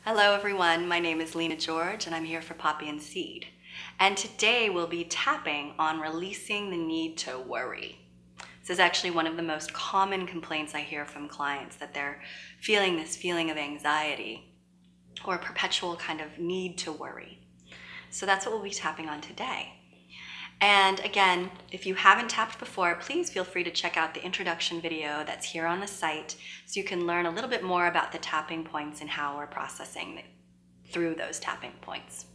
Hello everyone, my name is Lena George and I'm here for Poppy and Seed. And today we'll be tapping on releasing the need to worry. This is actually one of the most common complaints I hear from clients, that they're feeling this feeling of anxiety or a perpetual kind of need to worry. So that's what we'll be tapping on today. And again, if you haven't tapped before, please feel free to check out the introduction video that's here on the site so you can learn a little bit more about the tapping points and how we're processing through those tapping points.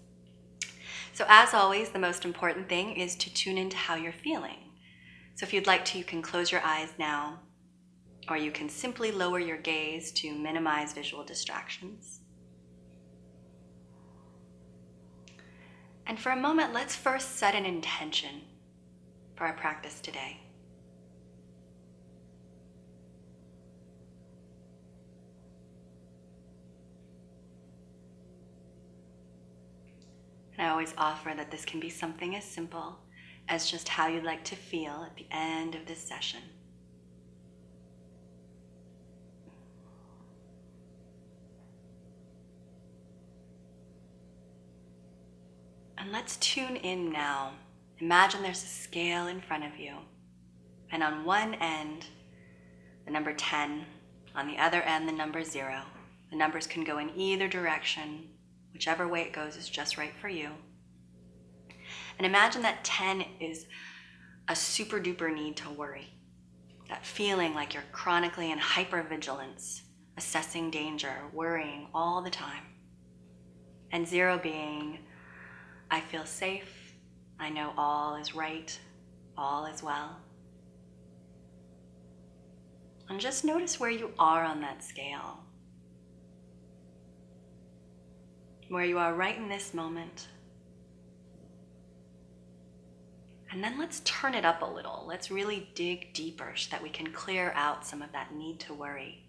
So as always, the most important thing is to tune into how you're feeling. So if you'd like to, you can close your eyes now, or you can simply lower your gaze to minimize visual distractions. And for a moment, let's first set an intention for our practice today. And I always offer that this can be something as simple as just how you'd like to feel at the end of this session. And let's tune in now. Imagine there's a scale in front of you. And on one end, the number 10. On the other end, the number 0. The numbers can go in either direction. Whichever way it goes is just right for you. And imagine that 10 is a super duper need to worry. That feeling like you're chronically in hypervigilance, assessing danger, worrying all the time. And 0 being, I feel safe, I know all is right, all is well. And just notice where you are on that scale. Where you are right in this moment. And then let's turn it up a little. Let's really dig deeper so that we can clear out some of that need to worry.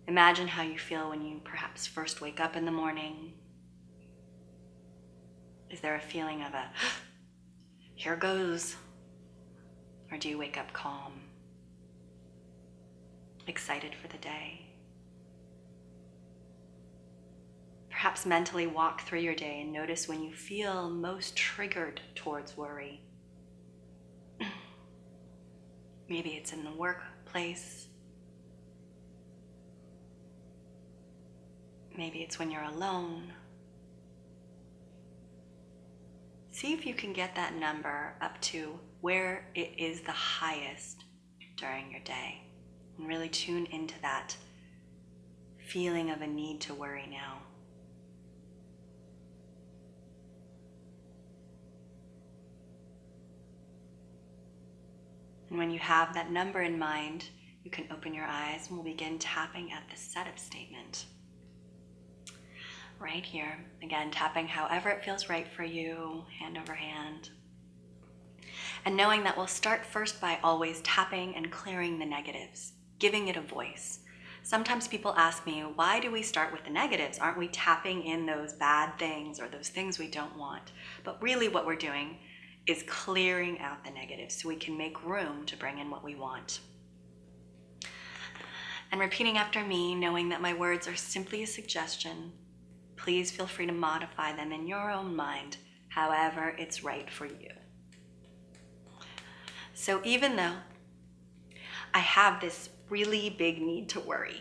Imagine how you feel when you perhaps first wake up in the morning. Is there a feeling of a, here goes? Or do you wake up calm, excited for the day? Perhaps mentally walk through your day and notice when you feel most triggered towards worry. Maybe it's in the workplace. Maybe it's when you're alone. See if you can get that number up to where it is the highest during your day. And really tune into that feeling of a need to worry now. And when you have that number in mind, you can open your eyes and we'll begin tapping at the setup statement. Right here, again, tapping however it feels right for you, hand over hand. And knowing that we'll start first by always tapping and clearing the negatives, giving it a voice. Sometimes people ask me, why do we start with the negatives? Aren't we tapping in those bad things or those things we don't want? But really what we're doing is clearing out the negatives so we can make room to bring in what we want. And repeating after me, knowing that my words are simply a suggestion, please feel free to modify them in your own mind, however it's right for you. So even though I have this really big need to worry,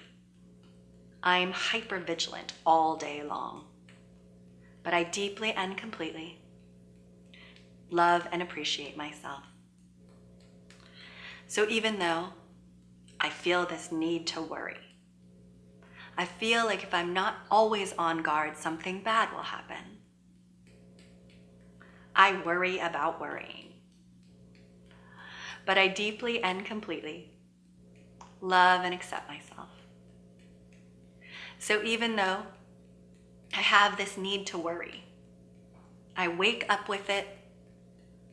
I'm hypervigilant all day long, but I deeply and completely love and appreciate myself. So even though I feel this need to worry, I feel like if I'm not always on guard, something bad will happen. I worry about worrying. But I deeply and completely love and accept myself. So even though I have this need to worry, I wake up with it,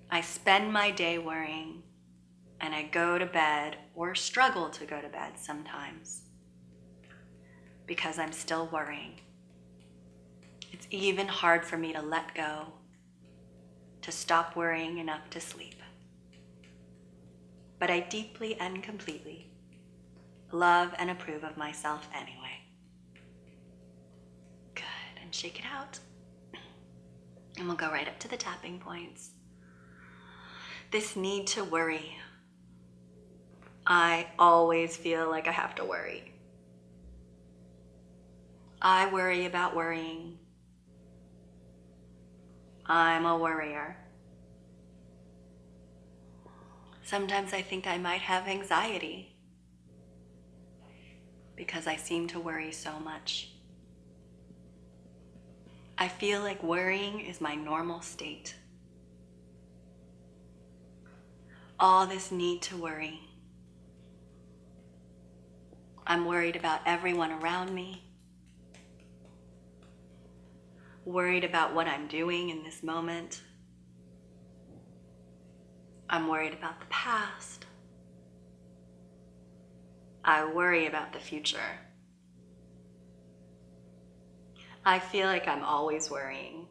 I spend my day worrying, and I go to bed or struggle to go to bed sometimes because I'm still worrying. It's even hard for me to let go, to stop worrying enough to sleep. But I deeply and completely love and approve of myself anyway. and shake it out. And we'll go right up to the tapping points. This need to worry. I always feel like I have to worry. I worry about worrying. I'm a worrier. Sometimes I think I might have anxiety because I seem to worry so much. I feel like worrying is my normal state. All this need to worry. I'm worried about everyone around me. Worried about what I'm doing in this moment. I'm worried about the past. I worry about the future. I feel like I'm always worrying.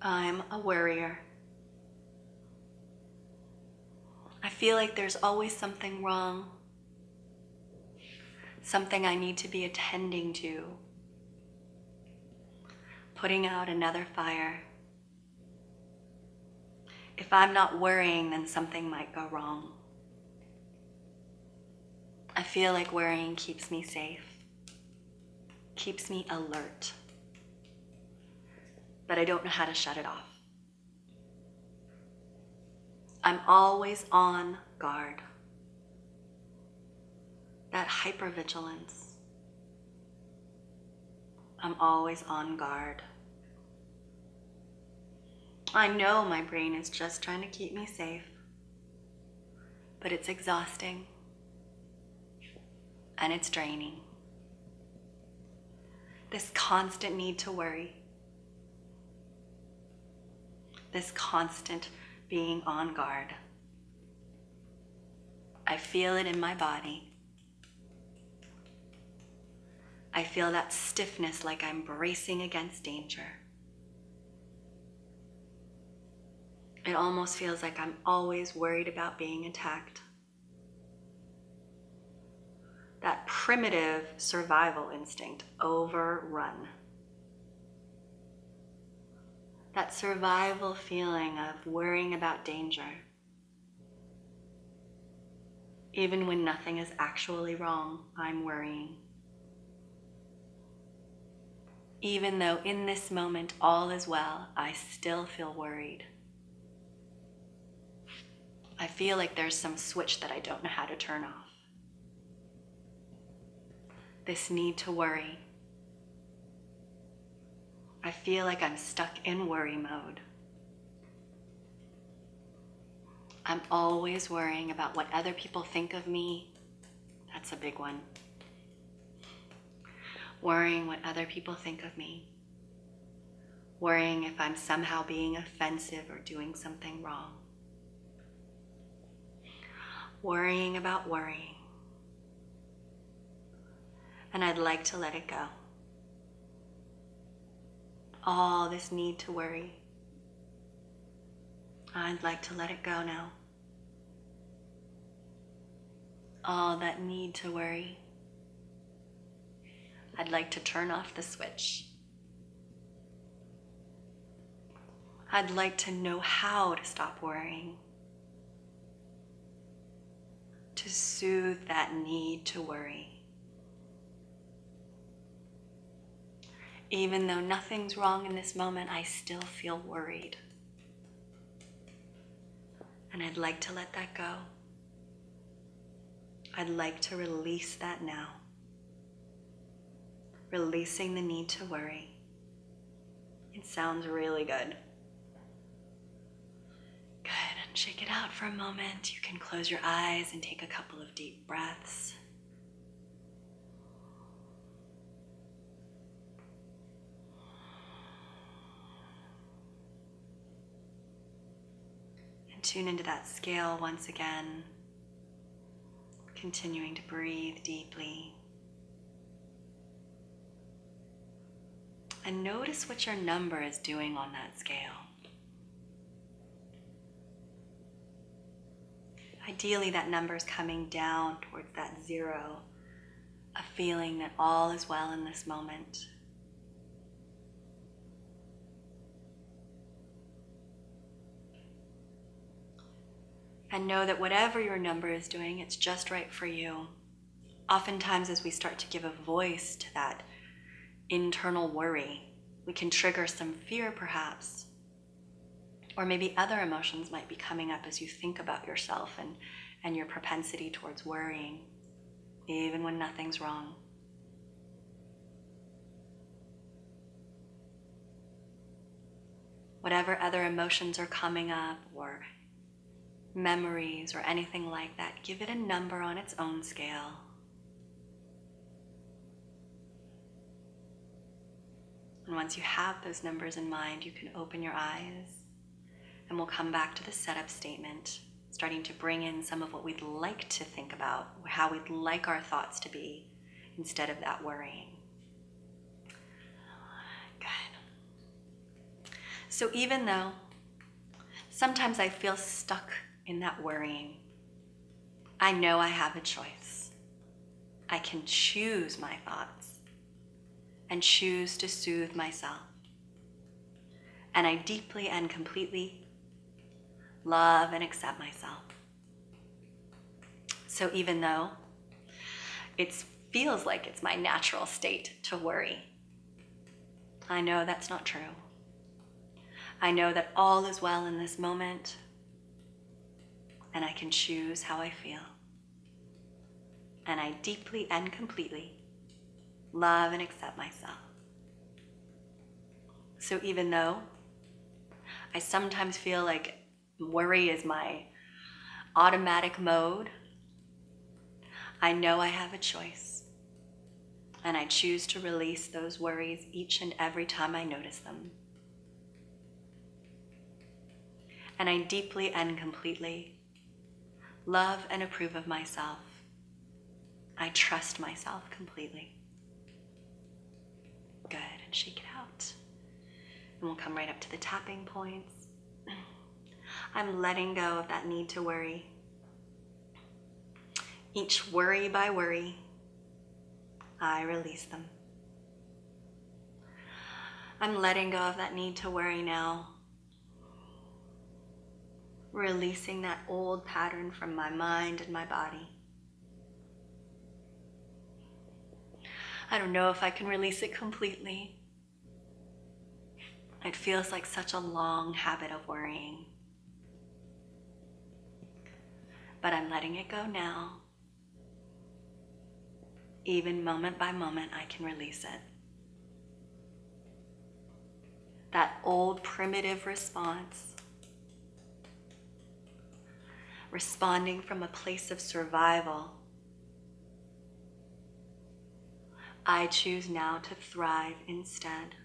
I'm a worrier. I feel like there's always something wrong, something I need to be attending to, putting out another fire. If I'm not worrying, then something might go wrong. I feel like worrying keeps me safe, keeps me alert, but I don't know how to shut it off. I'm always on guard. That hypervigilance. I'm always on guard. I know my brain is just trying to keep me safe, but it's exhausting and it's draining. This constant need to worry. This constant being on guard. I feel it in my body. I feel that stiffness like I'm bracing against danger. It almost feels like I'm always worried about being attacked. That primitive survival instinct overrun. That survival feeling of worrying about danger, even when nothing is actually wrong, I'm worrying. Even though in this moment all is well, I still feel worried. I feel like there's some switch that I don't know how to turn off. This need to worry. I feel like I'm stuck in worry mode. I'm always worrying about what other people think of me. That's a big one. Worrying what other people think of me. Worrying if I'm somehow being offensive or doing something wrong. Worrying about worrying. And I'd like to let it go. All this need to worry. I'd like to let it go now. All that need to worry. I'd like to turn off the switch. I'd like to know how to stop worrying. To soothe that need to worry. Even though nothing's wrong in this moment, I still feel worried. And I'd like to let that go. I'd like to release that now. Releasing the need to worry. It sounds really good. Good, and shake it out for a moment. You can close your eyes and take a couple of deep breaths. Tune into that scale once again, continuing to breathe deeply. And notice what your number is doing on that scale. Ideally, that number is coming down towards that 0, a feeling that all is well in this moment. And know that whatever your number is doing, it's just right for you. Oftentimes, as we start to give a voice to that internal worry, we can trigger some fear perhaps. Or maybe other emotions might be coming up as you think about yourself and your propensity towards worrying, even when nothing's wrong. Whatever other emotions are coming up, or memories, or anything like that, give it a number on its own scale. And once you have those numbers in mind, you can open your eyes, and we'll come back to the setup statement, starting to bring in some of what we'd like to think about, how we'd like our thoughts to be, instead of that worrying. Good. So even though sometimes I feel stuck in that worrying, I know I have a choice. I can choose my thoughts and choose to soothe myself. And I deeply and completely love and accept myself. So even though it feels like it's my natural state to worry, I know that's not true. I know that all is well in this moment, and I can choose how I feel. And I deeply and completely love and accept myself. So even though I sometimes feel like worry is my automatic mode, I know I have a choice, and I choose to release those worries each and every time I notice them. And I deeply and completely love and approve of myself. I trust myself completely. Good, and shake it out. And we'll come right up to the tapping points. I'm letting go of that need to worry. Each worry by worry, I release them. I'm letting go of that need to worry now. Releasing that old pattern from my mind and my body. I don't know if I can release it completely. It feels like such a long habit of worrying. But I'm letting it go now. Even moment by moment, I can release it. That old primitive response, responding from a place of survival, I choose now to thrive instead.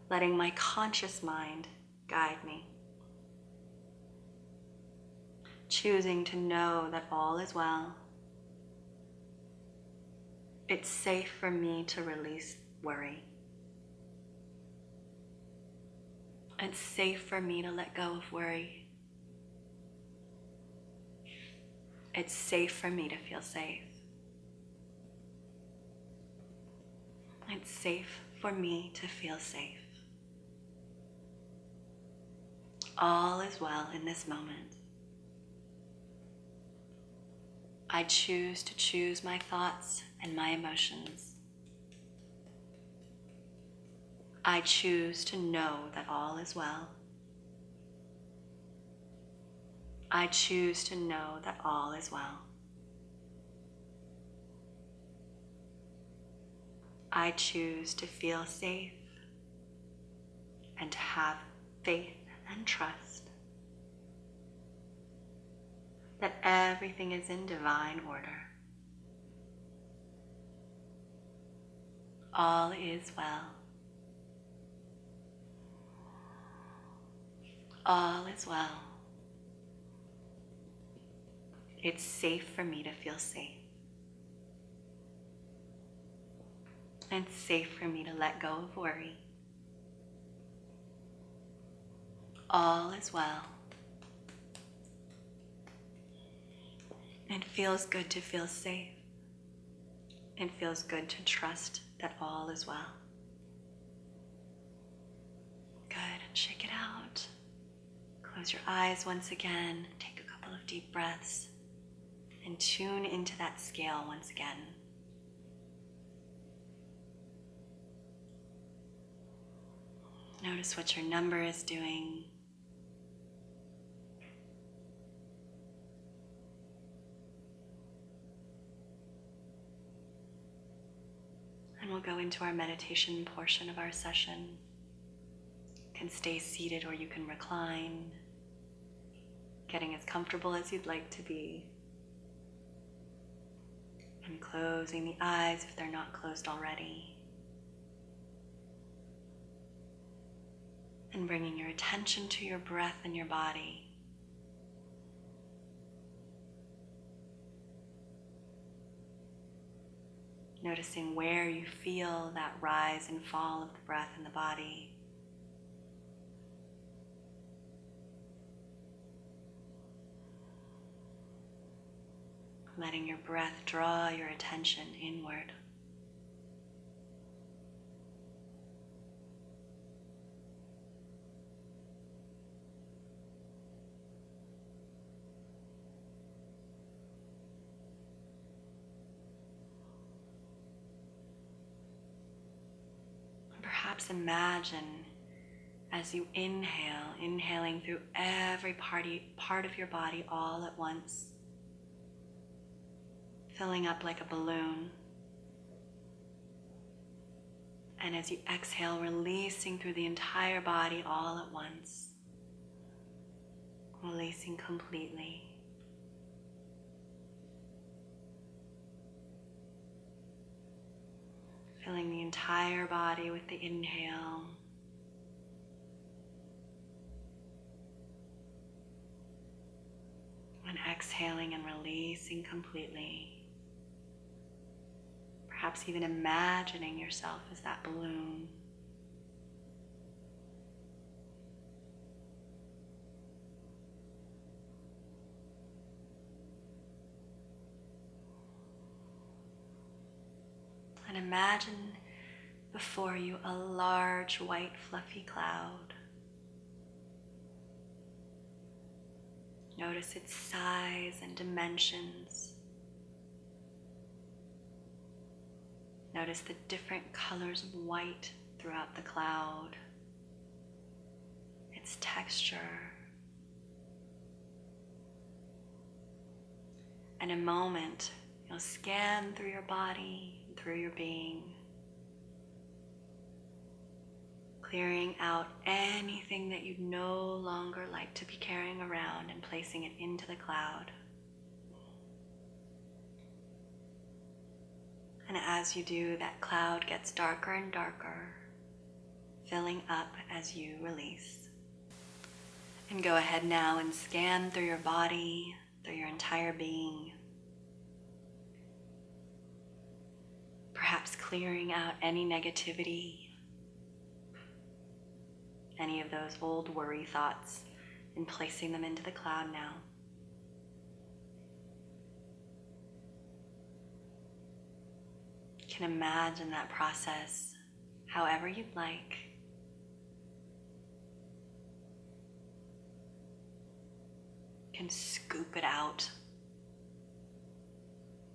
Letting my conscious mind guide me. Choosing to know that all is well. It's safe for me to release worry. It's safe for me to let go of worry. It's safe for me to feel safe. It's safe for me to feel safe. All is well in this moment. I choose to choose my thoughts and my emotions. I choose to know that all is well. I choose to know that all is well. I choose to feel safe and to have faith and trust that everything is in divine order. All is well. All is well. It's safe for me to feel safe. It's safe for me to let go of worry. All is well. It feels good to feel safe. It feels good to trust that all is well. Good, and shake it out. Close your eyes once again. Take a couple of deep breaths and tune into that scale once again. Notice what your number is doing. And we'll go into our meditation portion of our session. You can stay seated or you can recline, getting as comfortable as you'd like to be. And closing the eyes if they're not closed already. And bringing your attention to your breath and your body. Noticing where you feel that rise and fall of the breath in the body. Letting your breath draw your attention inward. Perhaps imagine as you inhale, inhaling through every part of your body all at once, filling up like a balloon. And as you exhale, releasing through the entire body all at once, releasing completely. Filling the entire body with the inhale. And exhaling and releasing completely. Perhaps even imagining yourself as that balloon. And imagine before you a large white fluffy cloud. Notice its size and dimensions. Notice the different colors of white throughout the cloud, its texture. In a moment, you'll scan through your body, through your being, clearing out anything that you no longer like to be carrying around and placing it into the cloud. And as you do, that cloud gets darker and darker, filling up as you release. And go ahead now and scan through your body, through your entire being. Perhaps clearing out any negativity, any of those old worry thoughts, and placing them into the cloud now. You can imagine that process however you'd like. You can scoop it out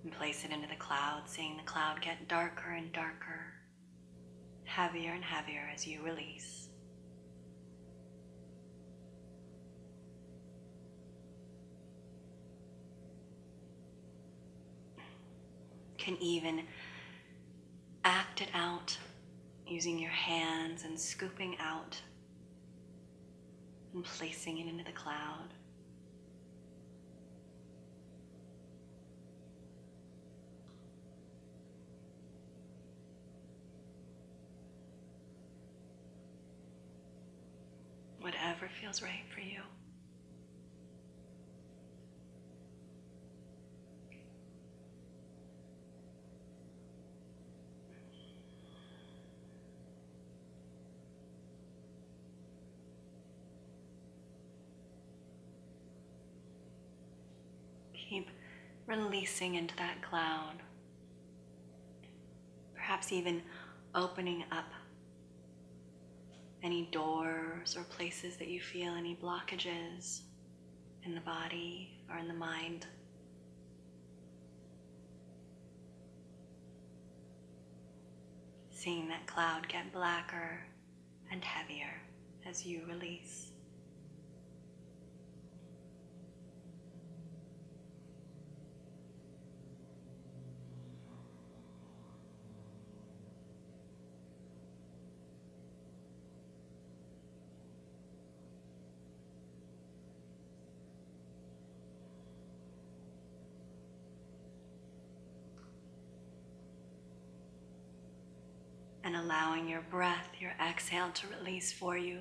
and place it into the cloud, seeing the cloud get darker and darker, heavier and heavier as you release. You can even act it out using your hands and scooping out and placing it into the cloud. Whatever feels right for you. Keep releasing into that cloud. Perhaps even opening up any doors or places that you feel any blockages in the body or in the mind. Seeing that cloud get blacker and heavier as you release. And allowing your breath, your exhale, to release for you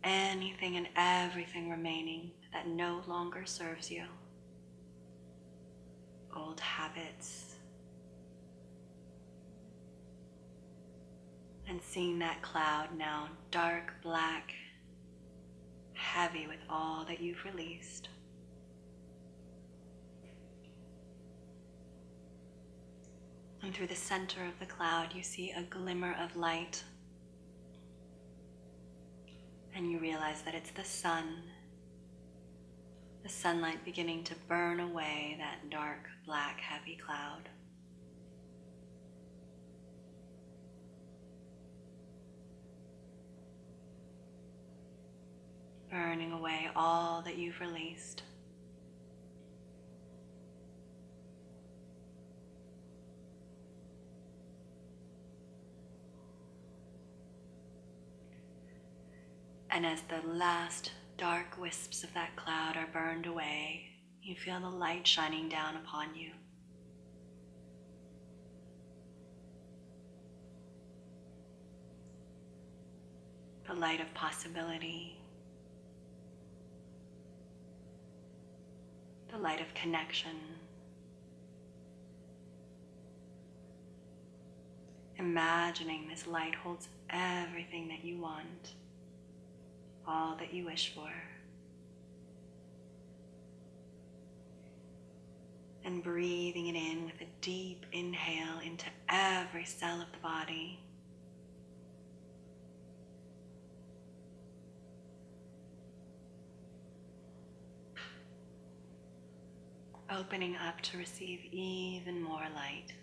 anything and everything remaining that no longer serves you. Old habits. And seeing that cloud now dark black, heavy with all that you've released. And through the center of the cloud, you see a glimmer of light. And you realize that it's the sun. The sunlight beginning to burn away that dark, black, heavy cloud. Burning away all that you've released. And as the last dark wisps of that cloud are burned away, you feel the light shining down upon you. The light of possibility. The light of connection. Imagining this light holds everything that you want. All that you wish for. And breathing it in with a deep inhale into every cell of the body. Opening up to receive even more light.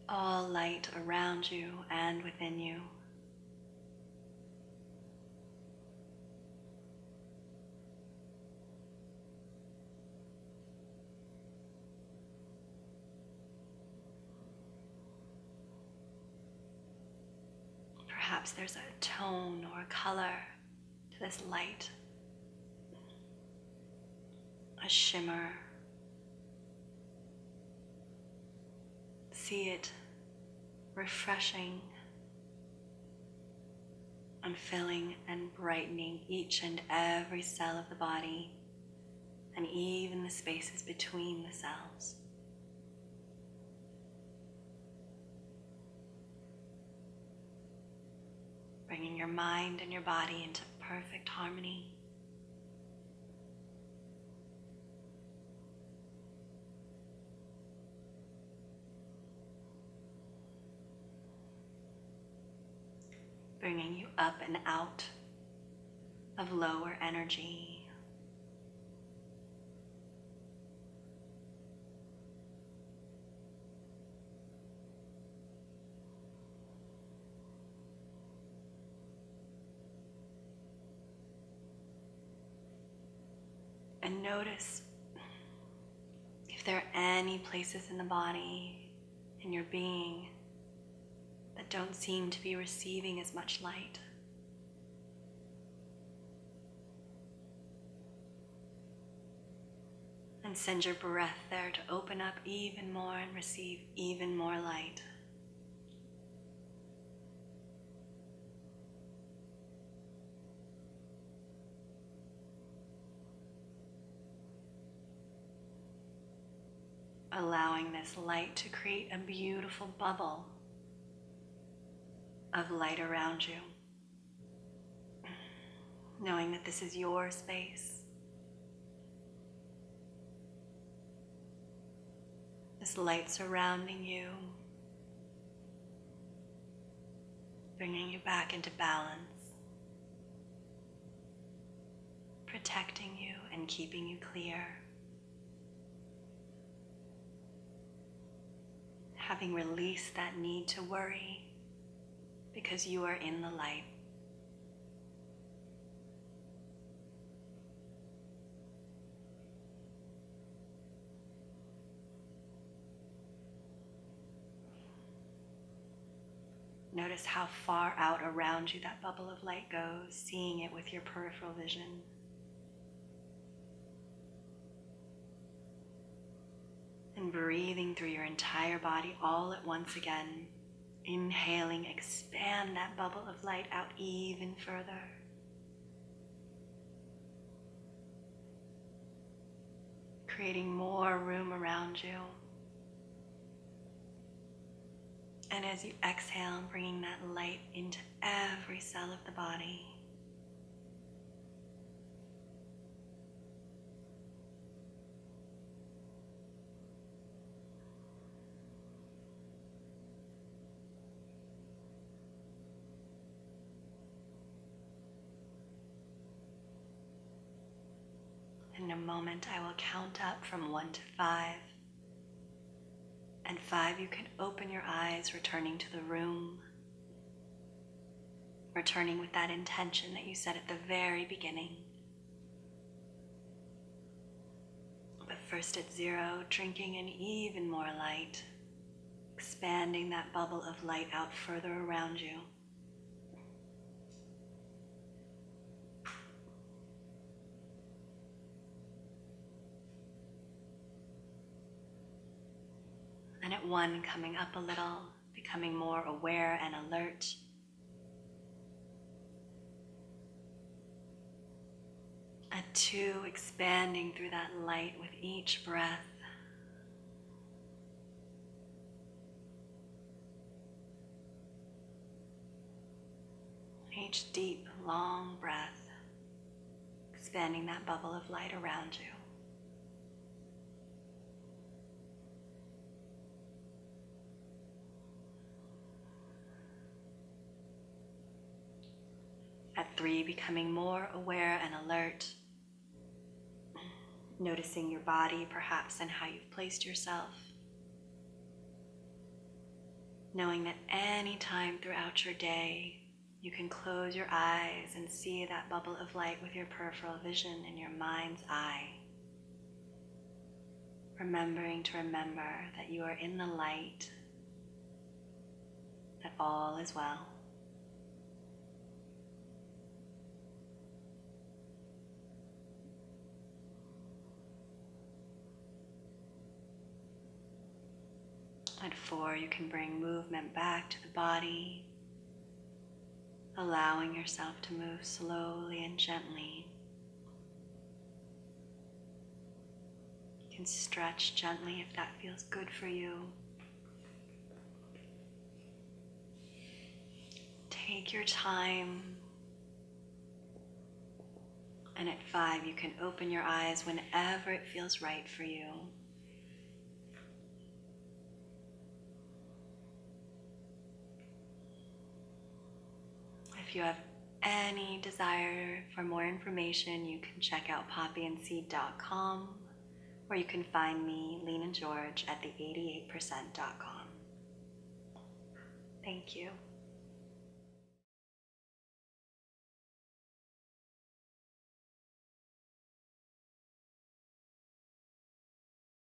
All light around you and within you. Perhaps there's a tone or a color to this light, a shimmer. See it refreshing and filling and brightening each and every cell of the body and even the spaces between the cells. Bringing your mind and your body into perfect harmony. Bringing you up and out of lower energy. And notice if there are any places in the body, in your being, that don't seem to be receiving as much light. And send your breath there to open up even more and receive even more light. Allowing this light to create a beautiful bubble of light around you, knowing that this is your space. This light surrounding you, bringing you back into balance, protecting you and keeping you clear. Having released that need to worry because you are in the light. Notice how far out around you that bubble of light goes, seeing it with your peripheral vision. And breathing through your entire body all at once again. Inhaling, expand that bubble of light out even further. Creating more room around you. And as you exhale, bringing that light into every cell of the body. In a moment, I will count up from 1 to 5. And 5, you can open your eyes, returning to the room. Returning with that intention that you set at the very beginning. But first at 0, drinking in even more light. Expanding that bubble of light out further around you. And at 1, coming up a little, becoming more aware and alert. At 2, expanding through that light with each breath. Each deep, long breath, expanding that bubble of light around you. At 3, becoming more aware and alert, noticing your body perhaps and how you've placed yourself. Knowing that any time throughout your day, you can close your eyes and see that bubble of light with your peripheral vision in your mind's eye. Remembering to remember that you are in the light, that all is well. At 4, you can bring movement back to the body, allowing yourself to move slowly and gently. You can stretch gently if that feels good for you. Take your time. And at 5, you can open your eyes whenever it feels right for you. If you have any desire for more information, you can check out poppyandseed.com, or you can find me, Lena George, at the88%.com. Thank you.